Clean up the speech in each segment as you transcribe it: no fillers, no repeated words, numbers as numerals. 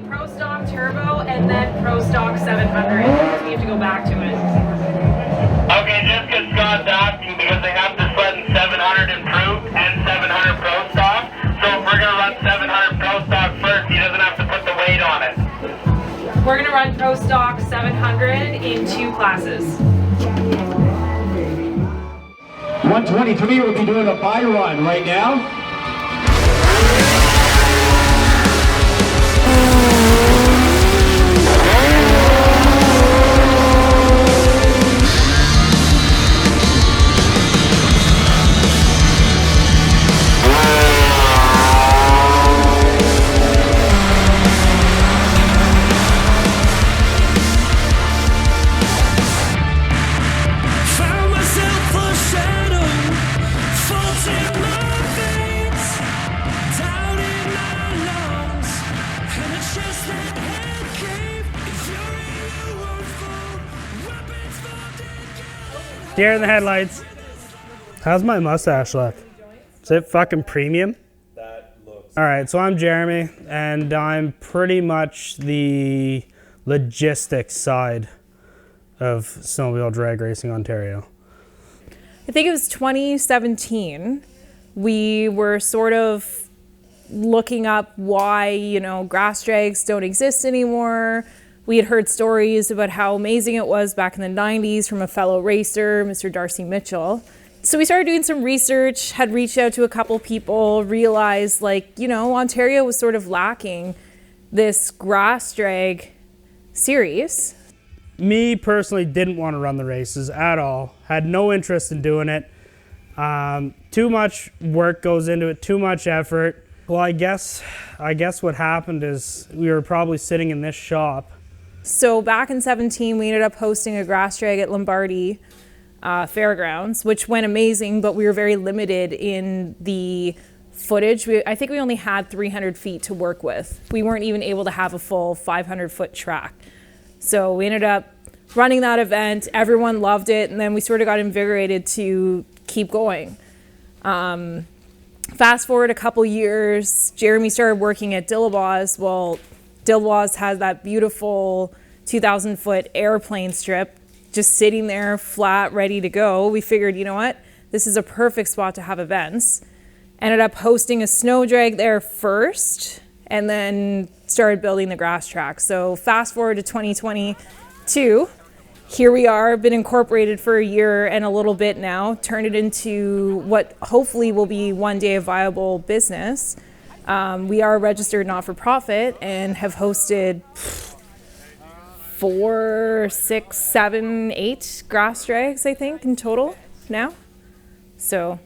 Pro Stock Turbo and then Pro Stock 700. So we have to go back to it. Okay, just because Scott's asking because they have the sled in 700 improved and 700 Pro Stock. So if we're going to run 700 Pro Stock first, he doesn't have to put the weight on it. We're going to run Pro Stock 700 in 2 classes. 123 will be doing a by run right now. Deer in the headlights. How's my mustache look? Is it fucking premium? That looks... All right, so I'm Jeremy, and I'm pretty much the logistics side of Snowmobile Drag Racing Ontario. I think it was 2017. We were sort of looking up why, grass drags don't exist anymore. We had heard stories about how amazing it was back in the 90s from a fellow racer, Mr. Darcy Mitchell. So we started doing some research, had reached out to a couple people, realized Ontario was sort of lacking this grass drag series. Me personally didn't want to run the races at all. Had no interest in doing it. Too much work goes into it, too much effort. Well, I guess what happened is we were probably sitting in this shop. So back in 17, we ended up hosting a grass drag at Lombardy Fairgrounds, which went amazing, but we were very limited in the footage. I think we only had 300 feet to work with. We weren't even able to have a full 500-foot track. So we ended up running that event. Everyone loved it, and then we sort of got invigorated to keep going. Fast forward a couple years, Jeremy started working at Dillabaugh. Well, Dillabaugh has that beautiful 2,000-foot airplane strip just sitting there flat, ready to go. We figured, you know what? This is a perfect spot to have events. Ended up hosting a snow drag there first, and then started building the grass track. So fast forward to 2022, here we are, been incorporated for a year and a little bit now, turned it into what hopefully will be one day a viable business. We are registered not-for-profit and have hosted 4, 6, 7, 8 grass drags, I think, in total now. So,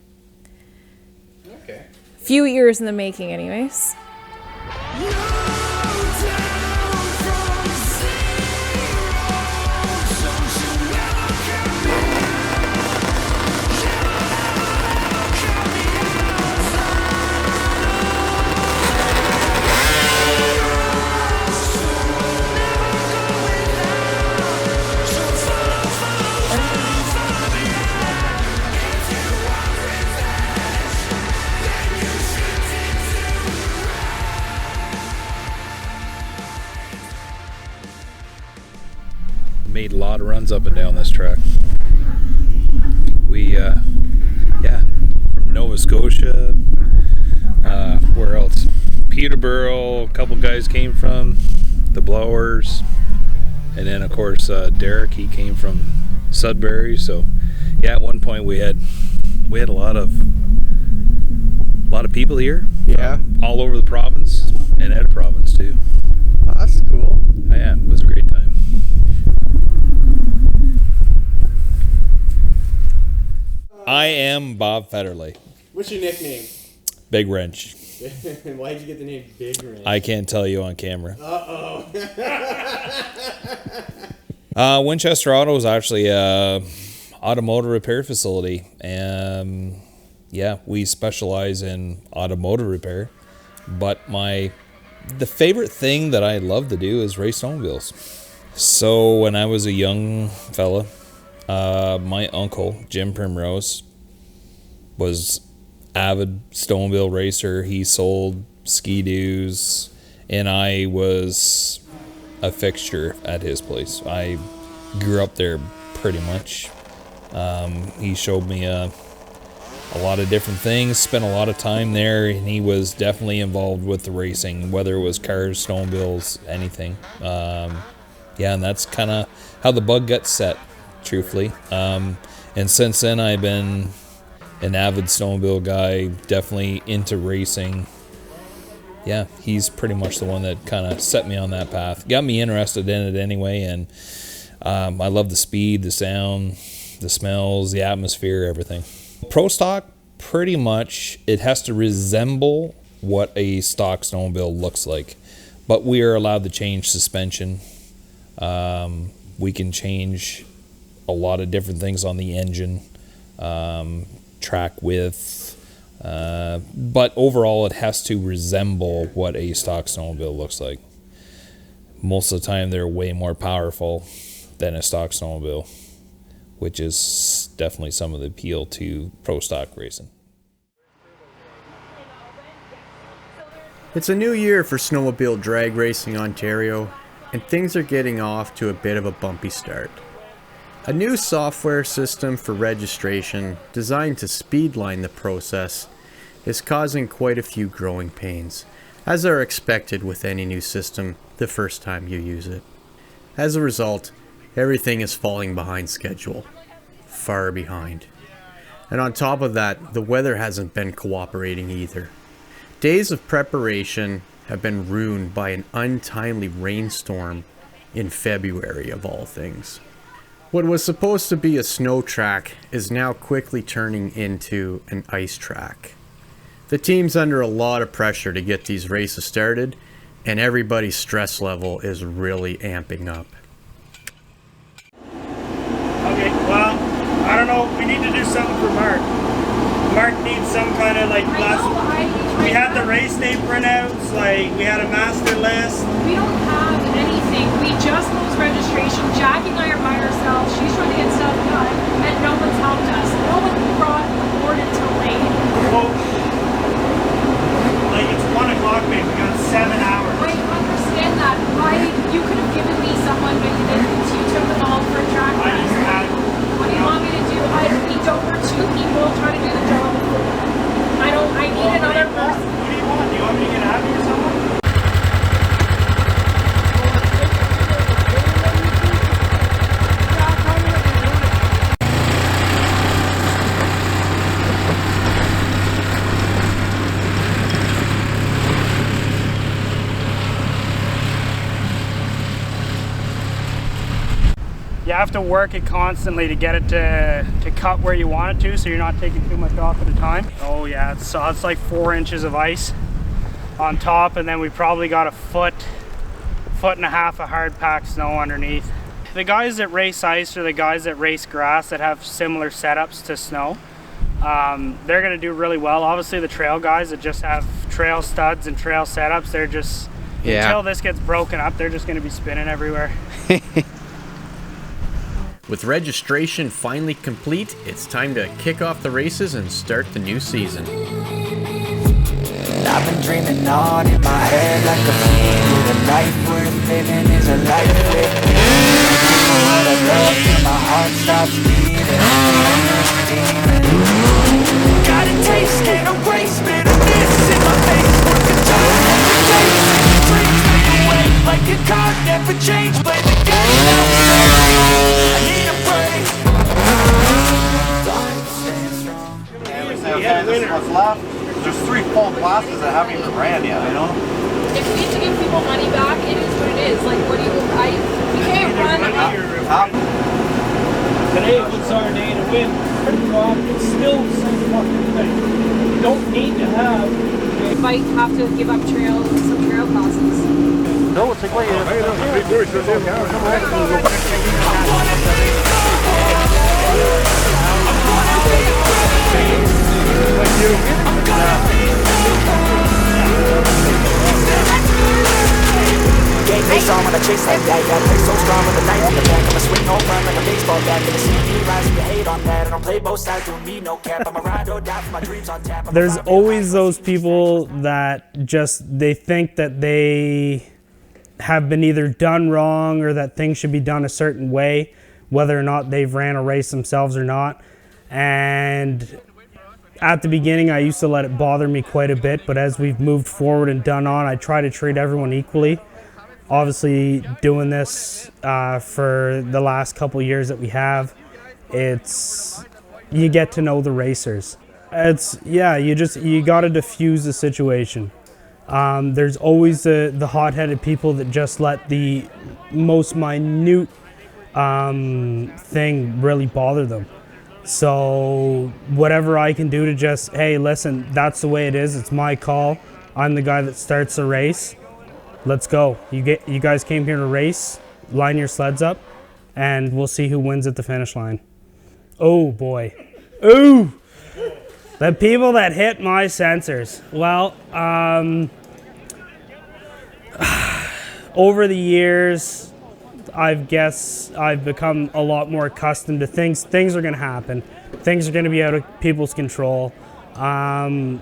Okay. few years in the making anyways. Made a lot of runs up and down this track. We, from Nova Scotia, where else? Peterborough, a couple guys came from, the Blowers, and then of course Derek, he came from Sudbury. So yeah, at one point we had a lot of people here. Yeah. All over the province and out of province too. Oh, that's cool. Yeah, it was a great time. I am Bob Federley. What's your nickname? Big Wrench. Why'd you get the name Big Wrench? I can't tell you on camera. Uh-oh. Winchester Auto is actually a automotive repair facility. Yeah, we specialize in automotive repair. But the favorite thing that I love to do is race snowmobiles. So when I was a young fella, my uncle, Jim Primrose, was avid snowmobile racer. He sold Ski-Doos and I was a fixture at his place. I grew up there pretty much. He showed me a lot of different things, spent a lot of time there, and he was definitely involved with the racing, whether it was cars, snowmobiles, anything. Yeah, and that's kind of how the bug got set, truthfully. And since then, I've been an avid snowmobile guy, definitely into racing. Yeah, he's pretty much the one that kind of set me on that path. Got me interested in it anyway, and I love the speed, the sound, the smells, the atmosphere, everything. Pro stock, pretty much, it has to resemble what a stock snowmobile looks like. But we are allowed to change suspension. We can change a lot of different things on the engine, track width. But overall, it has to resemble what a stock snowmobile looks like. Most of the time, they're way more powerful than a stock snowmobile, which is definitely some of the appeal to pro stock racing. It's a new year for Snowmobile Drag Racing Ontario, and things are getting off to a bit of a bumpy start. A new software system for registration, designed to speedline the process, is causing quite a few growing pains, as are expected with any new system the first time you use it. As a result, everything is falling behind schedule. Far behind. And on top of that, the weather hasn't been cooperating either. Days of preparation have been ruined by an untimely rainstorm in February of all things. What was supposed to be a snow track is now quickly turning into an ice track. The team's under a lot of pressure to get these races started, and everybody's stress level is really amping up. Okay, well, I don't know. We need to do something for Mark. Mark needs some kind of like last. We had the race day printouts, like we had a master list. We don't have anything. We just closed registration. Jackie and I are by ourselves. She's trying to get stuff done, and no one's helped us. No one brought the board until late. Well, like it's 1 o'clock, babe. We got 7 hours. I understand that. You could have given me someone, but you didn't. You took them all for a track I just race. had. What do you want me to do? I need over 2 people trying to do the job. I need another person. What do you want? Do you want me to get Abby or someone? You have to work it constantly to get it to cut where you want it to, so you're not taking too much off at a time. Oh yeah, it's like 4 inches of ice on top, and then we probably got a foot and a half of hard packed snow underneath. The guys that race ice or the guys that race grass that have similar setups to snow, they're gonna do really well. Obviously the trail guys that just have trail studs and trail setups, they're just, until this gets broken up, they're just gonna be spinning everywhere. With registration finally complete, it's time to kick off the races and start the new season. I've been dreaming on in my head like a fiend. A life worth living is a life with meaning. What I love till my heart stops beating. Got a taste, can't erase bitterness in my face. Work a job every day, dreams fade away like a card never changed. Play the game now, I need a break. Time to stand strong. Okay, this is what's left. There's 3 full classes that haven't even ran yet, you know? If we need to give people money back, it is what it is. Like, what do you, we can't run up. Today was our day to win. It's still the same fucking thing. You don't need to have. We might have to give up some trail classes. No, it's like, Gave face on my wanna chase that, yeah, play so strong with the knife in the back. I'ma swing home run like a baseball bat. Gonna see me rise if you hate on that. I don't play both sides, don't need no cap. I'ma ride or die for my dreams on tap. There's always those people that they think that they have been either done wrong or that things should be done a certain way, whether or not they've ran a race themselves or not. And at the beginning, I used to let it bother me quite a bit, but as we've moved forward and done on, I try to treat everyone equally. Obviously, doing this for the last couple years that we have, you get to know the racers. You got to diffuse the situation. There's always the hot-headed people that just let the most minute thing really bother them. So whatever I can do to just, hey, listen, that's the way it is. It's my call. I'm the guy that starts the race. Let's go. You guys came here to race. Line your sleds up, and we'll see who wins at the finish line. Oh boy. Ooh. The people that hit my sensors. Well, over the years, I've become a lot more accustomed to things. Things are going to happen. Things are going to be out of people's control. Running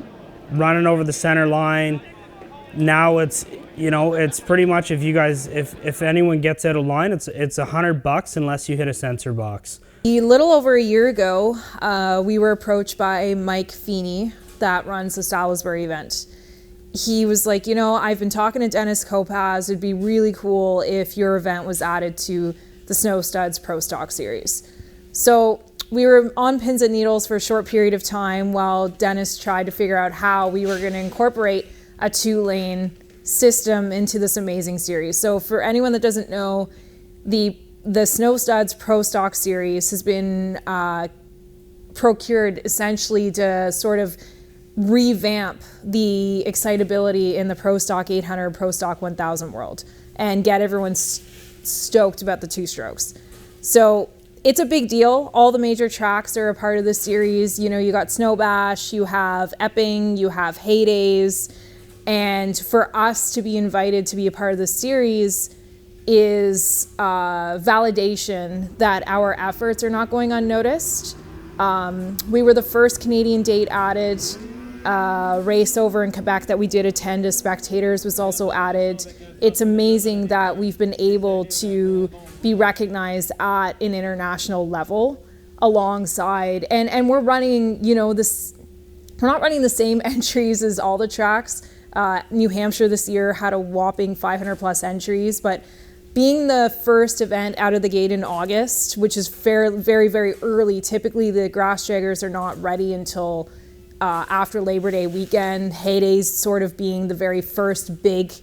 over the center line. Now it's pretty much if anyone gets out of line, it's $100 unless you hit a sensor box. A little over a year ago, we were approached by Mike Feeney that runs the Salisbury event. He was like, I've been talking to Dennis Kopaz. It'd be really cool if your event was added to the Snow Studs Pro Stock Series. So we were on pins and needles for a short period of time while Dennis tried to figure out how we were going to incorporate a 2-lane system into this amazing series. So for anyone that doesn't know, the Snow Studs Pro Stock Series has been procured essentially to sort of revamp the excitability in the Pro Stock 800, Pro Stock 1000 world and get everyone stoked about the two-strokes. So it's a big deal. All the major tracks are a part of this series. You got Snow Bash, you have Epping, you have Heydays, and for us to be invited to be a part of this series is validation that our efforts are not going unnoticed. We were the first Canadian date added. Race over in Quebec that we did attend as spectators was also added. It's amazing that we've been able to be recognized at an international level alongside, and we're running, we're not running the same entries as all the tracks. New Hampshire this year had a whopping 500 plus entries, but being the first event out of the gate in August, which is very, very early, typically the grass draggers are not ready until after Labor Day weekend, Heydays sort of being the very first big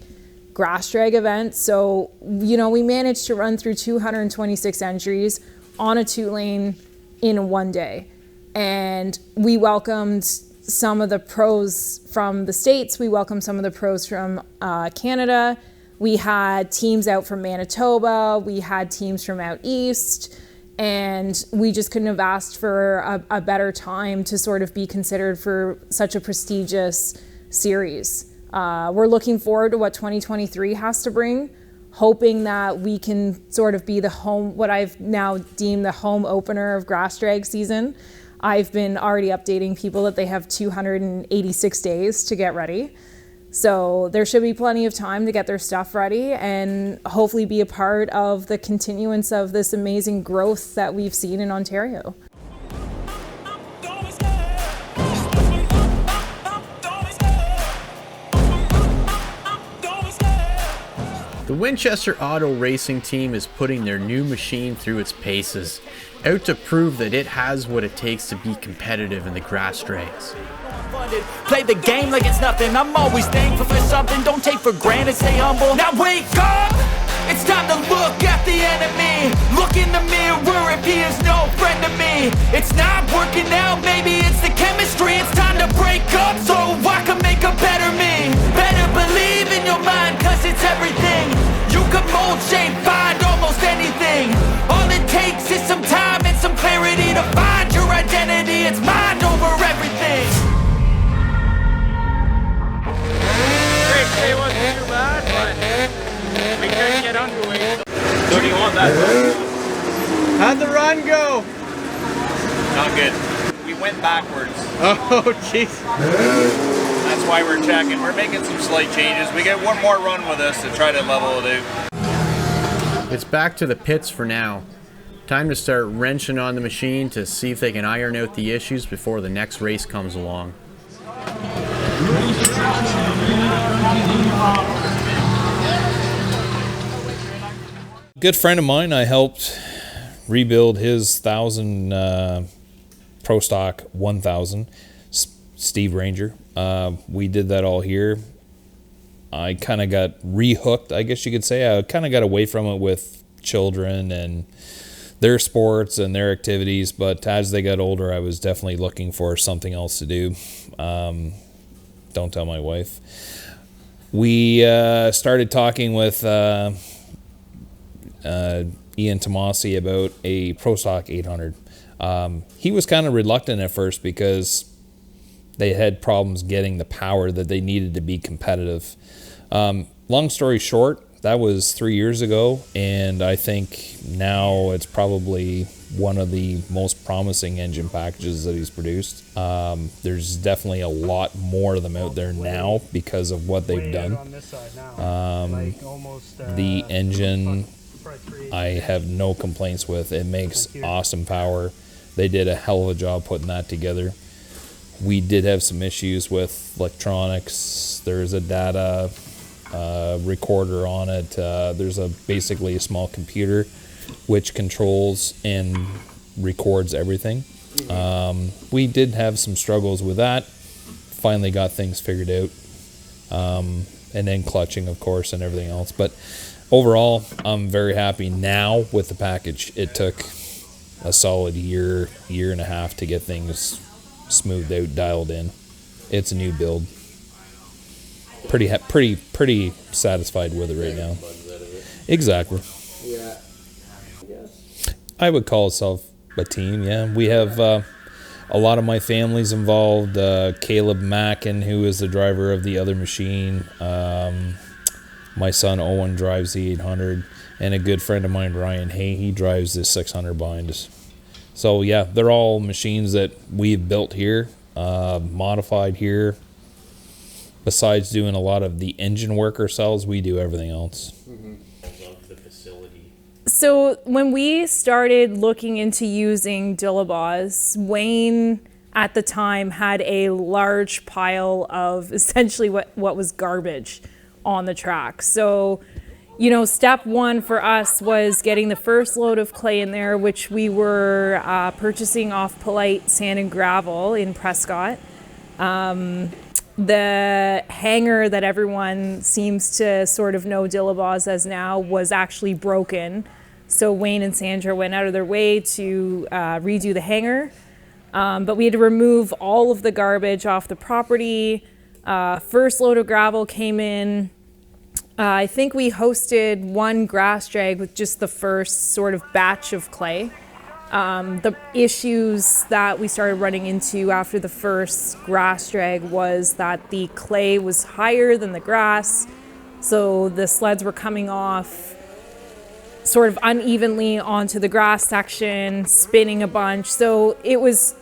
grass drag event. So, we managed to run through 226 entries on a 2-lane in one day. And we welcomed some of the pros from the States. We welcomed some of the pros from Canada. We had teams out from Manitoba. We had teams from out east. And we just couldn't have asked for a better time to sort of be considered for such a prestigious series. We're looking forward to what 2023 has to bring, hoping that we can sort of be the home, what I've now deemed the home opener of grass drag season. I've been already updating people that they have 286 days to get ready. So there should be plenty of time to get their stuff ready and hopefully be a part of the continuance of this amazing growth that we've seen in Ontario. The Winchester Auto Racing team is putting their new machine through its paces, out to prove that it has what it takes to be competitive in the grass drags. Play the game like it's nothing. I'm always thankful for something. Don't take for granted, stay humble. Now wake up! It's time to look at the enemy. Look in the mirror if he is no friend to me. It's not working out, maybe it's the chemistry. It's time to break up so I can make a better me. Better believe in your mind, cause it's everything. You can mold, shape, find almost anything. All it takes is some time and some clarity to find your identity. It's mind over everything. It wasn't too bad, but we couldn't get So do you want that? How'd the run go? Not good. We went backwards. Oh, jeez. That's why we're checking. We're making some slight changes. We get one more run with us to try to level it out. It's back to the pits for now. Time to start wrenching on the machine to see if they can iron out the issues before the next race comes along. Good friend of mine, I helped rebuild his 1000 Pro Stock 1000 Steve Ranger. We did that all here. I kind of got rehooked, I guess you could say. I kind of got away from it with children and their sports and their activities, but as they got older, I was definitely looking for something else to do. Don't tell my wife. We started talking with Ian Tomasi about a Pro Stock 800. He was kind of reluctant at first because they had problems getting the power that they needed to be competitive. Long story short, that was 3 years ago, and I think now it's probably one of the most promising engine packages that he's produced. There's definitely a lot more of them out there now because of what they've done. The engine, I have no complaints with. It makes awesome power. They did a hell of a job putting that together. We did have some issues with electronics. There's a data recorder on it. There's basically a small computer which controls and records everything. We did have some struggles with that. Finally got things figured out. And then clutching, of course, and everything else. But overall, I'm very happy now with the package. It took a solid year and a half to get things smoothed out, dialed in. It's a new build. Pretty satisfied with it right now. Exactly. I would call itself a team. Yeah, we have a lot of my family's involved. Caleb Mackin, who is the driver of the other machine. My son Owen drives the 800, and a good friend of mine, Ryan Hay, he drives the 600 behind us. So yeah, they're all machines that we've built here, modified here. Besides doing a lot of the engine work ourselves, we do everything else. So when we started looking into using Dillabas, Wayne at the time had a large pile of essentially what was garbage on the track. So, you know, step one for us was getting the first load of clay in there, which we were purchasing off Polite Sand and Gravel in Prescott. The hangar that everyone seems to sort of know Dillabas as now was actually broken. So Wayne and Sandra went out of their way to redo the hangar. But we had to remove all of the garbage off the property. First load of gravel came in. I think we hosted one grass drag with just the first sort of batch of clay. The issues that we started running into after the first grass drag was that the clay was higher than the grass. So the sleds were coming off sort of unevenly onto the grass section, spinning a bunch. So it was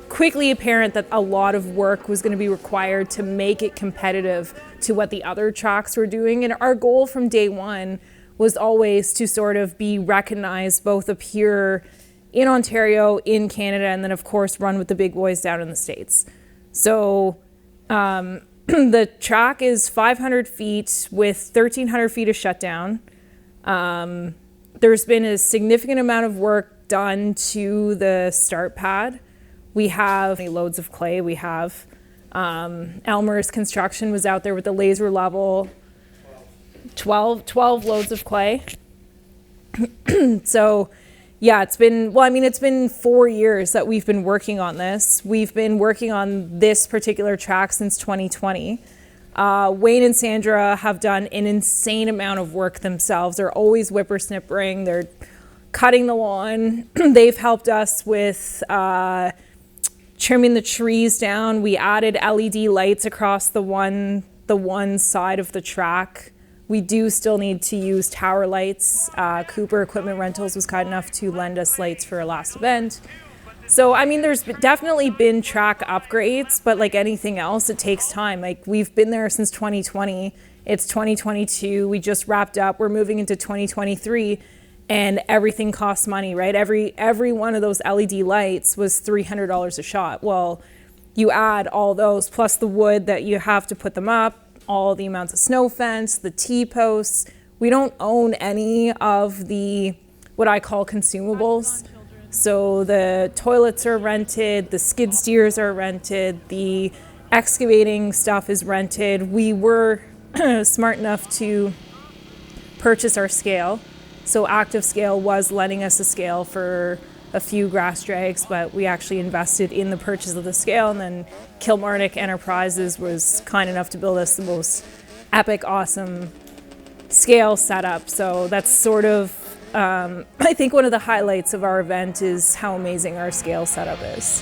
quickly apparent that a lot of work was going to be required to make it competitive to what the other tracks were doing. And our goal from day one was always to sort of be recognized both up here in Ontario, in Canada, and then of course run with the big boys down in the States. So the track is 500 feet with 1,300 feet of shutdown. There's been a significant amount of work done to the start pad. We have loads of clay. We have Elmer's Construction was out there with the laser level, 12 loads of clay. So yeah, it's been 4 years that we've been working on this. We've been working on this particular track since 2020. Wayne and Sandra have done an insane amount of work themselves. They're always whippersnippering. They're cutting the lawn. They've helped us with trimming the trees down. We added LED lights across the one side of the track We do still need to use tower lights. Cooper Equipment Rentals was kind enough to lend us lights for our last event. So, I mean, there's definitely been track upgrades, but like anything else, it takes time. Like, we've been there since 2020. It's 2022. We just wrapped up. We're moving into 2023, and everything costs money, right? Every one of those LED lights was $300 a shot. Well, you add all those, plus the wood that you have to put them up, all the amounts of snow fence, the T-posts. We don't own any of the, what I call consumables. So the toilets are rented, the skid steers are rented, the excavating stuff is rented. We were smart enough to purchase our scale. So Active Scale was lending us a scale for a few grass drags, but we actually invested in the purchase of the scale, and then Kilmarnock Enterprises was kind enough to build us the most epic, awesome scale setup. So that's sort of, I think one of the highlights of our event is how amazing our scale setup is.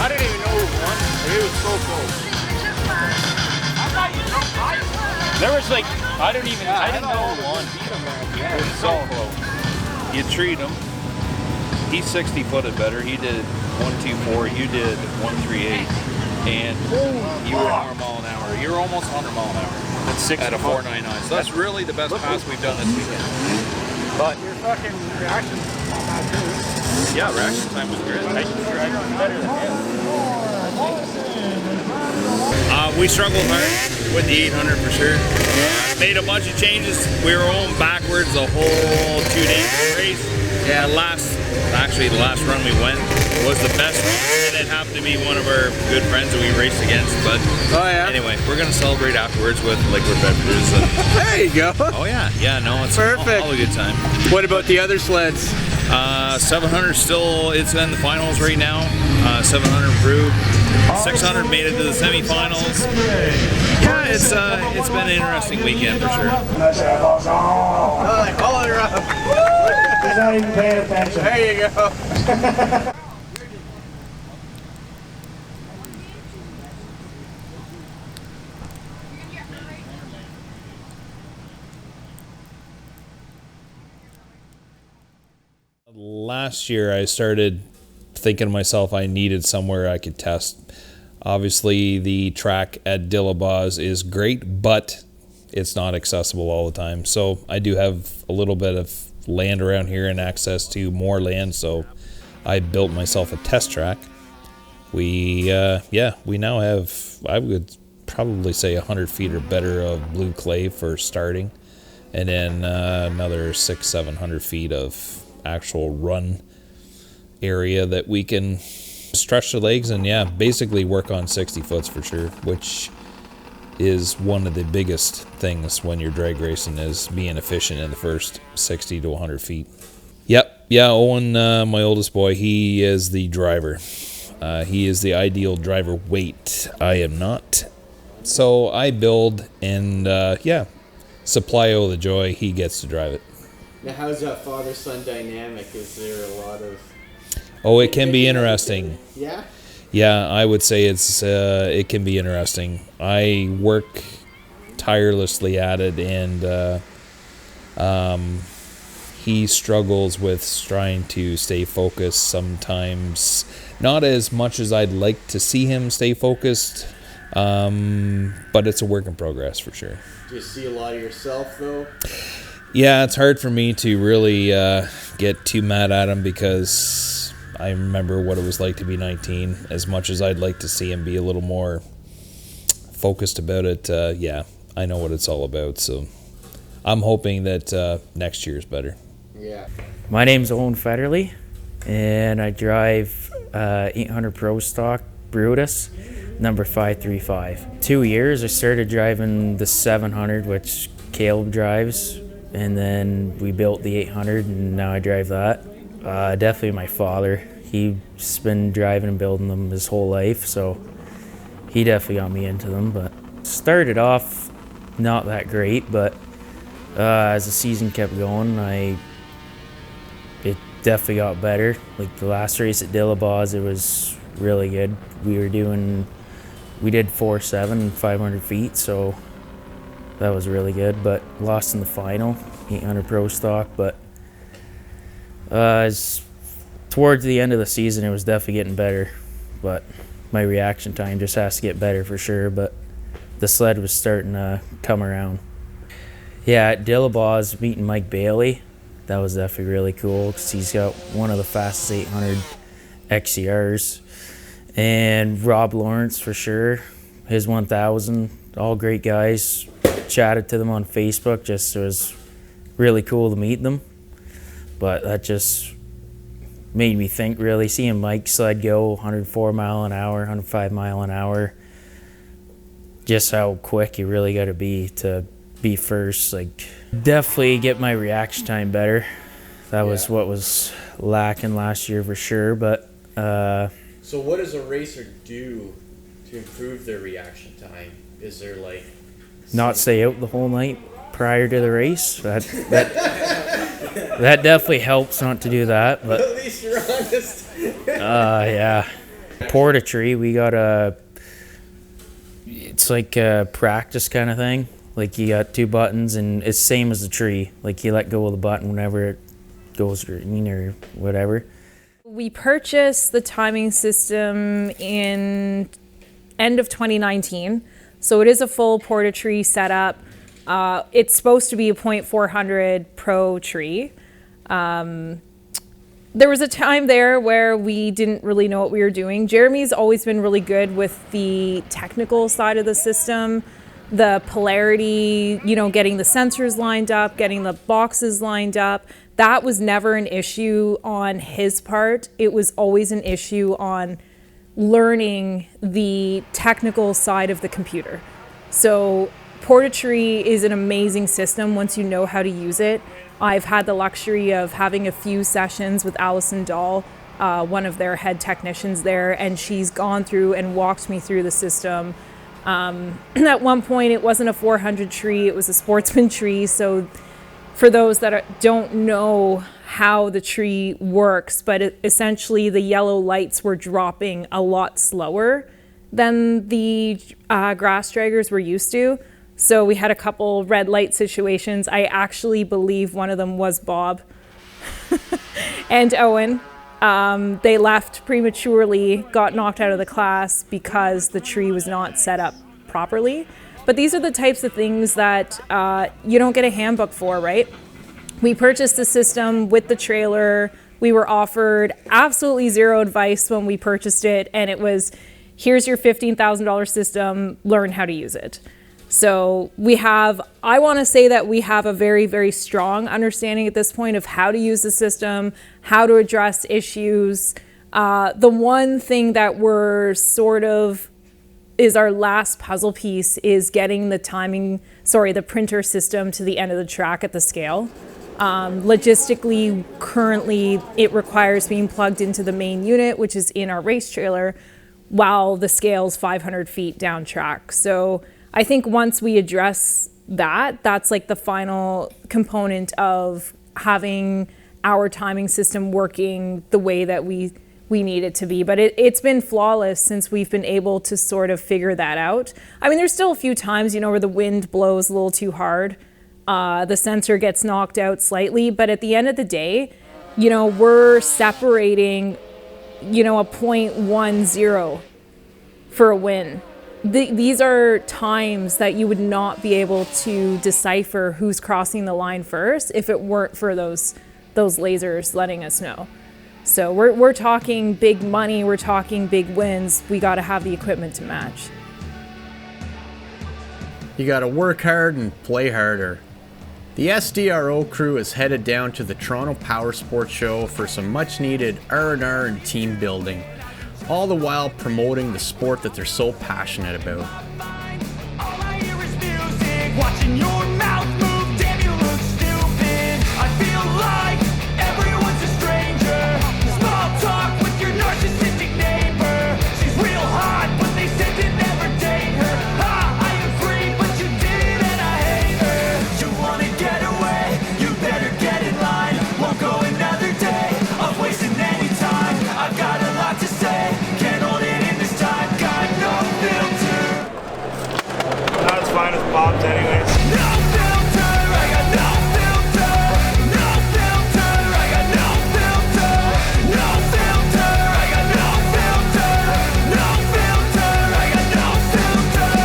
I didn't even know who won. It was so close. There was like, I didn't know who won. It was so close. You treat him. He's 60 footed better. He did 124. You did 138. And you were 100 mile an hour. You're almost 100 mile an hour. That's 6 at a 499. So that's really the best pass we've done this weekend. But your fucking reaction on that too. Yeah, reaction time was great. Better than him. We struggled hard with the 800 for sure. Made a bunch of changes. We were going backwards the whole 2 days race. Yeah. The last run we went was the best run, and it happened to be one of our good friends that we raced against. But anyway, we're gonna celebrate afterwards with liquid beverages. And There you go. oh yeah, no, it's Perfect. all a good time. What about the other sleds? 700 still, it's in the finals right now. 700 improved. 600 made it to the semifinals. Yeah, it's been an interesting weekend for sure. Call her up. He's not even paying attention. There you go. Last year I started thinking to myself I needed somewhere I could test. Obviously the track at Dillabaz is great, but it's not accessible all the time. So I do have a little bit of land around here and access to more land, so I built myself a test track. We now have, I would probably say 100 feet or better of blue clay for starting, and then another 600-700 feet of actual run area that we can stretch the legs and basically work on 60 foots for sure, which is one of the biggest things when you're drag racing, is being efficient in the first 60 to 100 feet. Owen, my oldest boy, he is the driver. He is the ideal driver weight. I am not. So I build and supply O the joy, he gets to drive it. Now, how's that father-son dynamic? Is there a lot of... Oh, it can be interesting. Yeah? Yeah, I would say it can be interesting. I work tirelessly at it, and he struggles with trying to stay focused sometimes. Not as much as I'd like to see him stay focused, but it's a work in progress for sure. Do you see a lot of yourself, though? Yeah, it's hard for me to really get too mad at him because I remember what it was like to be 19. As much as I'd like to see him be a little more focused about it, yeah, I know what it's all about. So I'm hoping that next year is better. Yeah. My name's Owen Federley, and I drive 800 Pro Stock Brutus, number 535. 2 years, I started driving the 700, which Caleb drives, and then we built the 800, and now I drive that. Definitely my father. He's been driving and building them his whole life, so he definitely got me into them. But started off not that great, but as the season kept going, it definitely got better. Like the last race at Dillabaws, it was really good. We did 4.7 and 500 feet, so that was really good, but lost in the final, 800 Pro Stock. But towards the end of the season, it was definitely getting better, but my reaction time just has to get better for sure. But the sled was starting to come around. Yeah, at Dillabaws, meeting Mike Bailey, that was definitely really cool because he's got one of the fastest 800 XCRs. And Rob Lawrence, for sure, his 1000, all great guys. Chatted to them on Facebook, just it was really cool to meet them. But that just made me think, really, seeing Mike sled go 104 mile an hour, 105 mile an hour, just how quick you really got to be first. Like, definitely get my reaction time better. That was what was lacking last year for sure. But so what does a racer do to improve their reaction time? Is there like not stay out the whole night prior to the race? That definitely helps not to do that. But at least you're honest. Yeah, porta-tree, we got it's like a practice kind of thing. Like you got 2 buttons, and it's same as the tree. Like you let go of the button whenever it goes green or whatever. We purchased the timing system in end of 2019. So it is a full porta-tree setup. It's supposed to be a 0.400 Pro tree. There was a time there where we didn't really know what we were doing. Jeremy's always been really good with the technical side of the system, the polarity, getting the sensors lined up, getting the boxes lined up. That was never an issue on his part. It was always an issue on learning the technical side of the computer. So porta-tree is an amazing system once you know how to use it. I've had the luxury of having a few sessions with Allison Dahl, one of their head technicians there, and she's gone through and walked me through the system. At one point it wasn't a 400 tree, it was a sportsman tree. So for those that don't know how the tree works, but essentially the yellow lights were dropping a lot slower than the grass draggers were used to. So we had a couple red light situations. I actually believe one of them was Bob and Owen. They left prematurely, got knocked out of the class because the tree was not set up properly. But these are the types of things that you don't get a handbook for, right? We purchased the system with the trailer. We were offered absolutely zero advice when we purchased it, and it was, here's your $15,000 system, learn how to use it. So I want to say that we have a very, very strong understanding at this point of how to use the system, how to address issues. The one thing that we're is our last puzzle piece is getting the printer system to the end of the track at the scale. Logistically, currently, it requires being plugged into the main unit, which is in our race trailer, while the scale's 500 feet down track. So I think once we address that, that's like the final component of having our timing system working the way that we need it to be. But it's been flawless since we've been able to sort of figure that out. I mean, there's still a few times, where the wind blows a little too hard. The sensor gets knocked out slightly, but at the end of the day, we're separating, a 0.10 for a win. These are times that you would not be able to decipher who's crossing the line first if it weren't for those lasers letting us know. So we're talking big money, we're talking big wins. We got to have the equipment to match. You got to work hard and play harder. The SDRO crew is headed down to the Toronto Power Sports Show for some much needed R&R and team building, all the while promoting the sport that they're so passionate about. All I hear is music, watching your mouth move, damn you look stupid. I feel like everyone's a stranger. Small talk with your narcissistic neighbor. She's real hot, but they said to never date her. I agree, but you did and I hate her. You wanna get away, you better get in line. Won't go another day of wasting any time. I've got a lot to say, can't hold it in this time. Got no filter. Not as fine as Bob's anyways. No filter, I got no filter. No filter, I got no filter. No filter, I got no filter. No filter, I got no filter.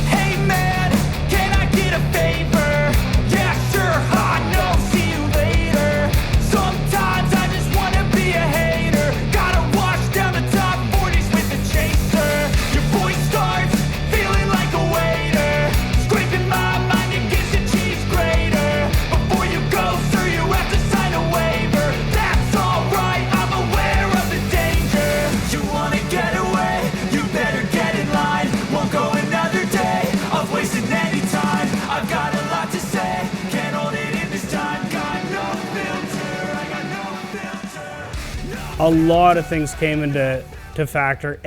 Hey man, can I get a favor? Yeah, sure, no, see you later. Sometimes I just wanna be a hater. Gotta wash down the top 40s with a chaser. Your voice starts feeling like a waiter. Scraping my mind against a cheese grater. Before you go, sir, you have to sign a waiver. That's alright, I'm aware of the danger. You wanna get away, you better get in line. Won't go another day of wasting any time. I've got a lot to say, can't hold it in this time. Got no filter, I got no filter. A lot of things came into factor.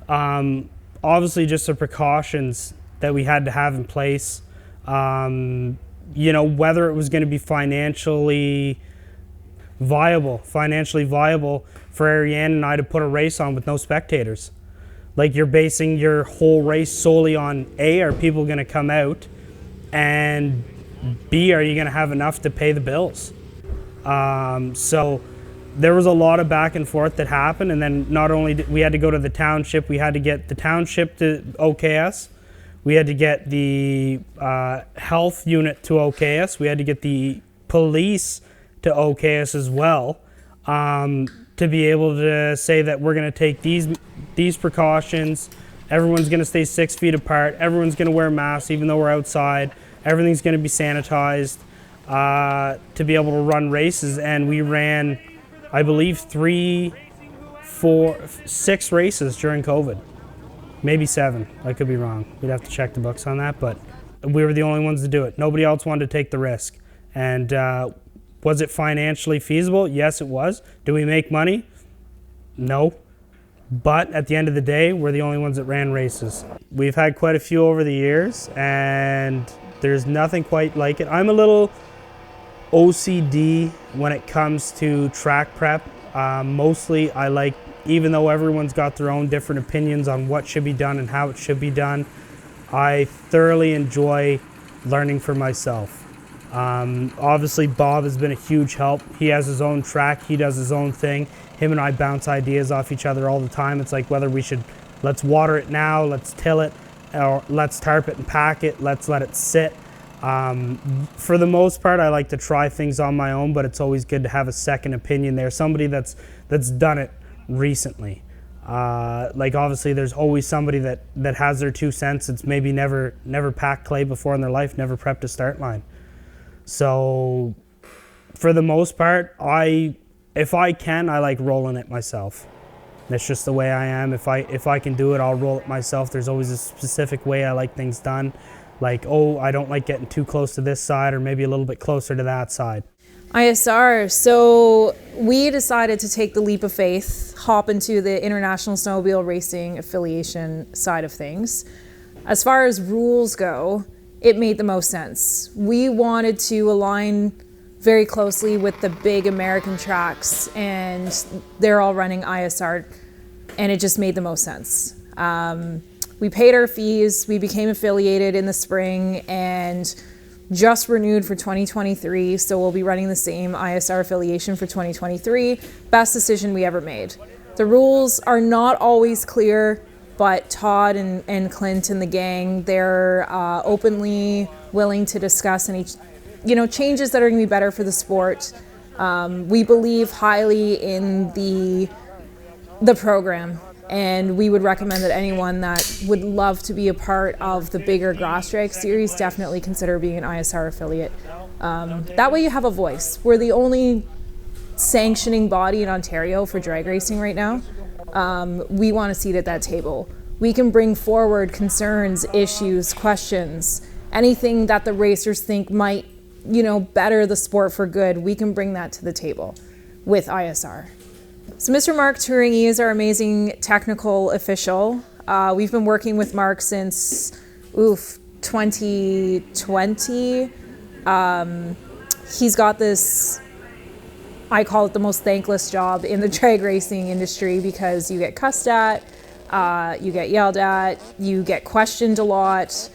Obviously just the precautions that we had to have in place. Whether it was going to be financially viable for Ariane and I to put a race on with no spectators. Like, you're basing your whole race solely on A, are people going to come out, and B, are you going to have enough to pay the bills? So there was a lot of back and forth that happened, and then not only did we had to go to the township, we had to get the township to OK us. We had to get the health unit to OK us. We had to get the police to OK us as well, to be able to say that we're going to take these precautions. Everyone's going to stay 6 feet apart. Everyone's going to wear masks even though we're outside. Everything's going to be sanitized to be able to run races. And we ran, I believe, 6 races during COVID. Maybe 7. I could be wrong. We'd have to check the books on that, but we were the only ones to do it. Nobody else wanted to take the risk. And was it financially feasible? Yes, it was. Do we make money? No. But at the end of the day, we're the only ones that ran races. We've had quite a few over the years, and there's nothing quite like it. I'm a little OCD when it comes to track prep. Mostly I like, even though everyone's got their own different opinions on what should be done and how it should be done, I thoroughly enjoy learning for myself. Obviously Bob has been a huge help. He has his own track, he does his own thing. Him and I bounce ideas off each other all the time. It's like whether we should, let's water it now, let's till it, or let's tarp it and pack it, let's let it sit. For the most part, I like to try things on my own, but it's always good to have a second opinion there. Somebody that's done it recently. Like obviously there's always somebody that has their 2 cents. It's maybe never packed clay before in their life, never prepped a start line. So for the most part, if I can, I like rolling it myself. That's just the way I am. If I can do it, I'll roll it myself. There's always a specific way I like things done. Like, oh, I don't like getting too close to this side, or maybe a little bit closer to that side. ISR. So we decided to take the leap of faith, hop into the International Snowmobile Racing Affiliation side of things. As far as rules go, it made the most sense. We wanted to align very closely with the big American tracks, and they're all running ISR, and it just made the most sense. We paid our fees, we became affiliated in the spring, and just renewed for 2023, so we'll be running the same ISR affiliation for 2023. Best decision we ever made. The rules are not always clear, but Todd and Clint and the gang, they're openly willing to discuss any changes that are going to be better for the sport. We believe highly in the program, and we would recommend that anyone that would love to be a part of the bigger Grass Drag series definitely consider being an ISR affiliate. That way you have a voice. We're the only sanctioning body in Ontario for drag racing right now. We want a seat at that table. We can bring forward concerns, issues, questions, anything that the racers think might, better the sport for good. We can bring that to the table with ISR. So Mr. Mark Turingi is our amazing technical official. We've been working with Mark since 2020. He's got this, I call it the most thankless job in the drag racing industry, because you get cussed at, you get yelled at, you get questioned a lot.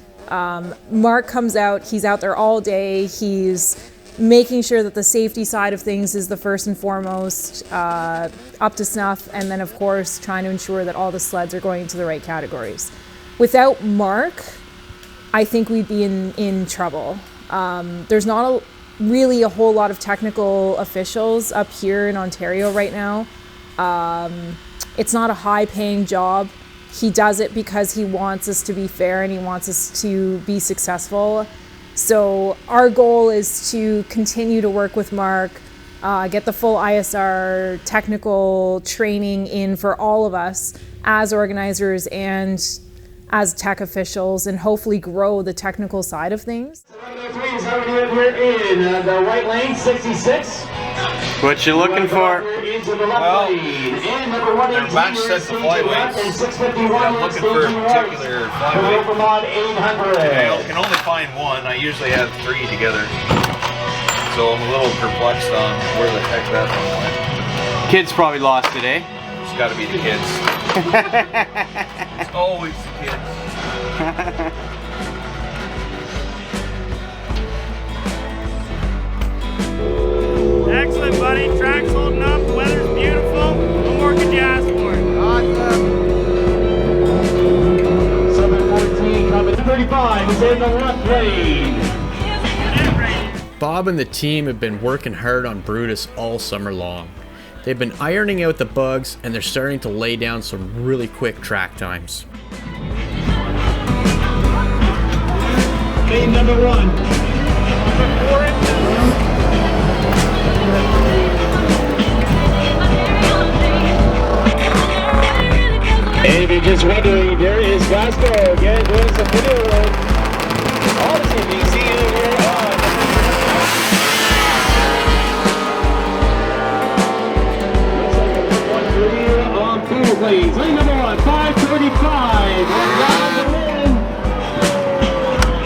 Mark comes out, he's out there all day, he's making sure that the safety side of things is the first and foremost, up to snuff, and then of course trying to ensure that all the sleds are going into the right categories. Without Mark, I think we'd be in trouble. There's not really a whole lot of technical officials up here in Ontario right now. It's not a high-paying job. He does it because he wants us to be fair and he wants us to be successful. So our goal is to continue to work with Mark, get the full ISR technical training in for all of us as organizers and as tech officials, and hopefully grow the technical side of things. We're in the right lane, 66. What you looking for? Well, they're match set to flyweights, and I'm looking for a particular flyweight. I can only find one. I usually have three together, so I'm a little perplexed on where the heck that one went. Kids probably lost today. It's got to be the kids. It's always the kids. Excellent, buddy. Track's holding up. The weather's beautiful. What more could you ask for? Awesome. 714 coming. 35 is in the left lane. Bob and the team have been working hard on Brutus all summer long. They've been ironing out the bugs, and they're starting to lay down some really quick track times. Lane number 1. And if you're just wondering, there is Vasco again doing some video work. All the team you see here on. Looks like a 1-1 on pool plays. Lane number 1, 5:35. Around the win.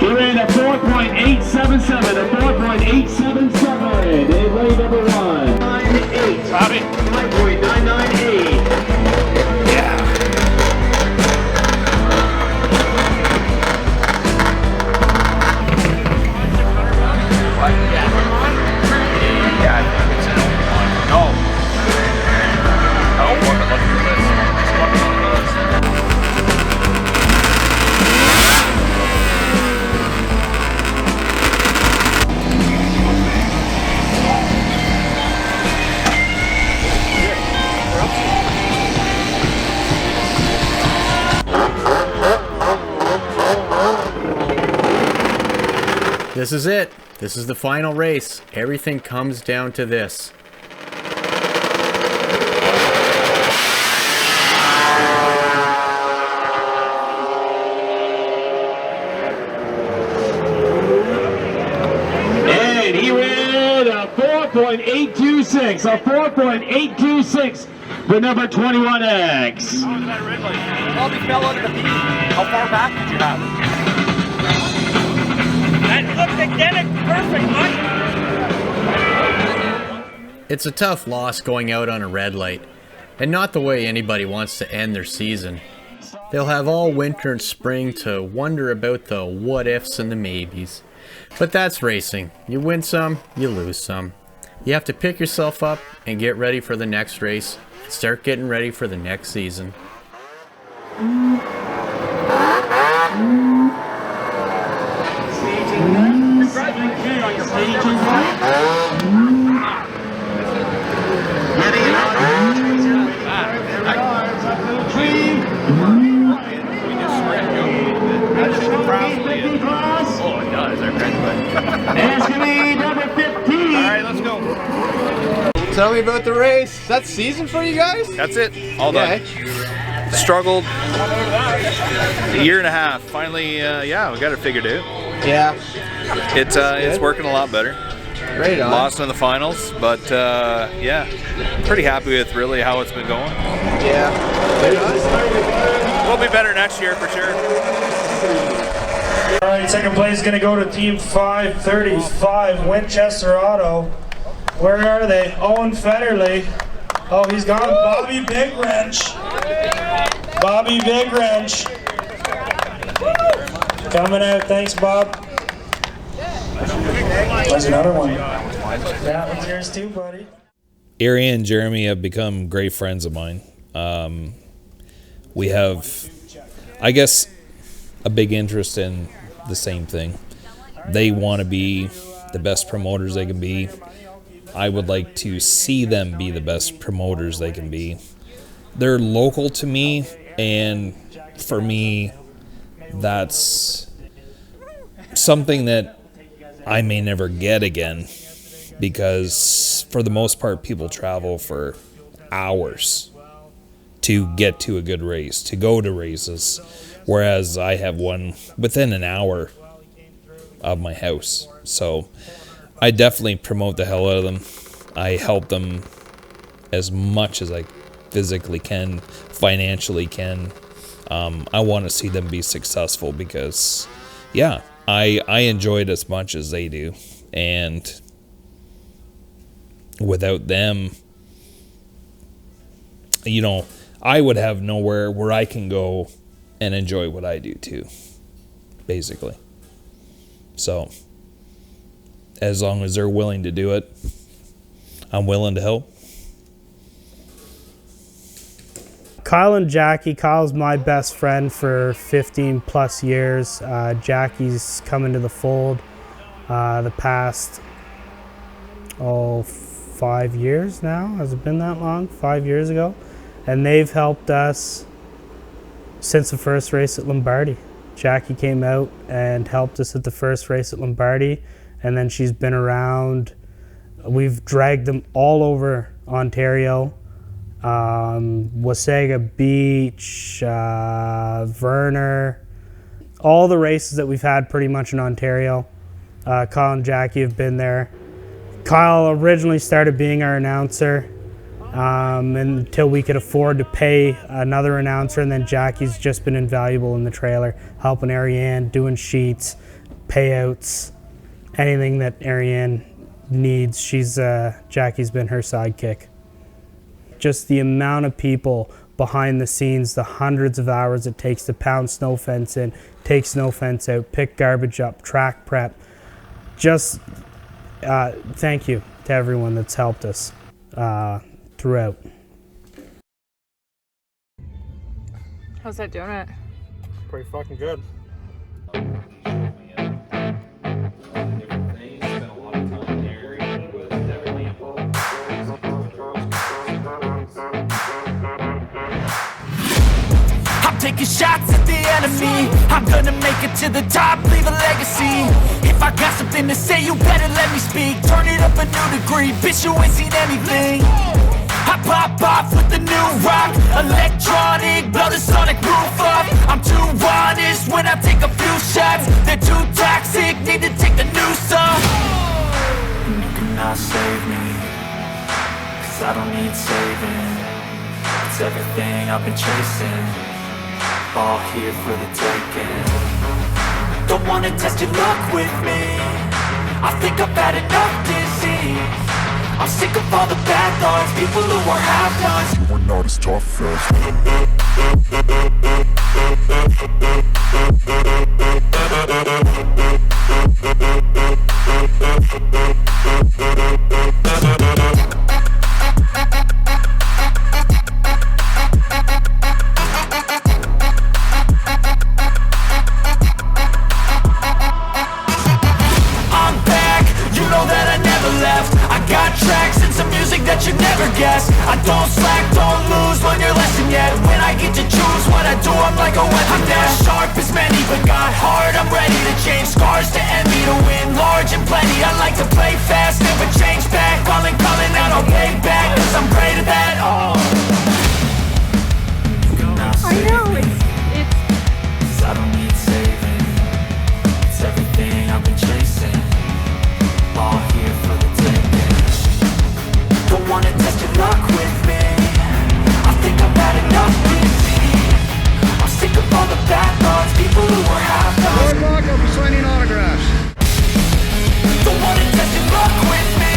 We're in at 4.877. A 4.877. In lane number 1. 9.8. Bobby. 5.998. Yeah. Yeah, I think it's an open one. No. Oh, look at the list. It's looking on the list. This is it. This is the final race. Everything comes down to this. And he ran a 4.8. 826, a 4.826 for number 21X. Probably fell under the beam. How far back did you have it? That looked identical, perfect, Mike. It's a tough loss going out on a red light, and not the way anybody wants to end their season. They'll have all winter and spring to wonder about the what ifs and the maybes. But that's racing. You win some, you lose some. You have to pick yourself up and get ready for the next race. Start getting ready for the next season. Oh, it does. Number 15. All right, let's go. Tell me about the race. Is that season for you guys? That's it. All done. Struggled a year and a half. Finally, yeah, we got it figured out. Yeah. It's working a lot better. Right on. Lost in the finals, but yeah, pretty happy with really how it's been going. Yeah. Right on. We'll be better next year for sure. All right, second place is going to go to Team 535, Winchester Auto. Where are they? Owen Federley. Oh, he's gone. Bobby Big Wrench. Bobby Big Wrench. Coming out. Thanks, Bob. There's another one. That one's yours too, buddy. Ariane and Jeremy have become great friends of mine. We have, I guess, a big interest in the same thing. They want to be the best promoters they can be. I would like to see them be the best promoters they can be. They're local to me, and for me, that's something that I may never get again, because for the most part, people travel for hours to get to a good race, to go to races, whereas I have one within an hour of my house. So I definitely promote the hell out of them. I help them as much as I physically can, financially can. I want to see them be successful because, yeah, I enjoy it as much as they do. And without them, you know, I would have nowhere where I can go and enjoy what I do too, basically. So, as long as they're willing to do it, I'm willing to help. Kyle and Jackie. Kyle's my best friend for 15 plus years. Jackie's come into the fold the past 5 years now. Has it been that long? 5 years ago. And they've helped us since the first race at Lombardy. Jackie came out and helped us at the first race at Lombardy, and then she's been around. We've dragged them all over Ontario. Wasaga Beach, Verner, all the races that we've had pretty much in Ontario. Kyle and Jackie have been there. Kyle originally started being our announcer until we could afford to pay another announcer, and then Jackie's just been invaluable in the trailer, helping Ariane, doing sheets, payouts, anything that Ariane needs. Jackie's been her sidekick. Just the amount of people behind the scenes, the hundreds of hours it takes to pound snow fence in, take snow fence out, pick garbage up, track prep. Just thank you to everyone that's helped us throughout. How's that doing it? Pretty fucking good. Taking shots at the enemy, I'm gonna make it to the top, leave a legacy. If I got something to say, you better let me speak. Turn it up a new degree, bitch, you ain't seen anything. I pop off with the new rock, electronic, blow the sonic roof up. I'm too honest when I take a few shots. They're too toxic, need to take the noose off. You cannot save me, I don't need saving. It's everything I've been chasing. All here for the taking. Don't wanna test your luck with me. I think I've had enough disease. I'm sick of all the bad thoughts, people who are half-nots. You are not as tough as that you never guess. I don't slack, don't lose, learn your lesson yet. When I get to choose what I do, I'm like a weapon. I'm not sharp as many, but got hard. I'm ready to change scars to envy, to win large and plenty. I like to play fast, never change back. Calling out, I'll pay back, cause I'm great at that. Oh, I know, it's I don't need saving. It's everything I've been chasing. All here for the taking. Don't wanna test your luck with me. I think I've had enough disease. I'm sick of all the bad thoughts, people who are half-nots. Boardwalk, I'll be signing autographs. Don't wanna test your luck with me.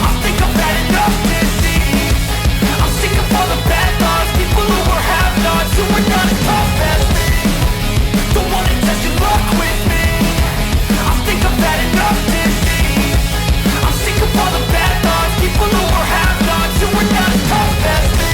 I think I've had enough disease. I'm sick of all the bad thoughts, people who are half-nots, who are not as tough as me. Don't wanna test your luck with me. I think I've had enough disease. I'm sick of all the bad thoughts, people who are half-nots, who are not as tough as me.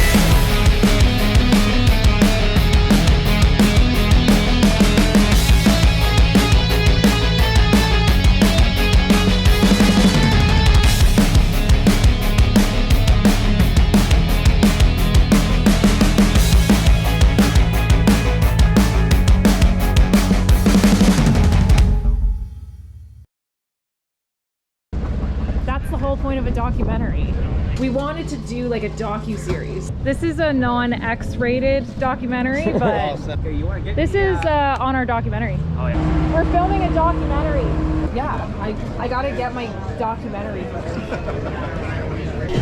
that's the whole point of a documentary. We wanted to do like a docu-series. This is a non-X-rated documentary, but this is on our documentary. Oh yeah. We're filming a documentary. Yeah, I gotta get my documentary footage.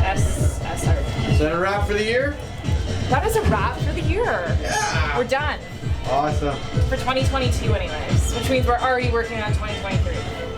SDRO. Is that a wrap for the year? That is a wrap for the year. Yeah. We're done. Awesome. For 2022 anyways, which means we're already working on 2023.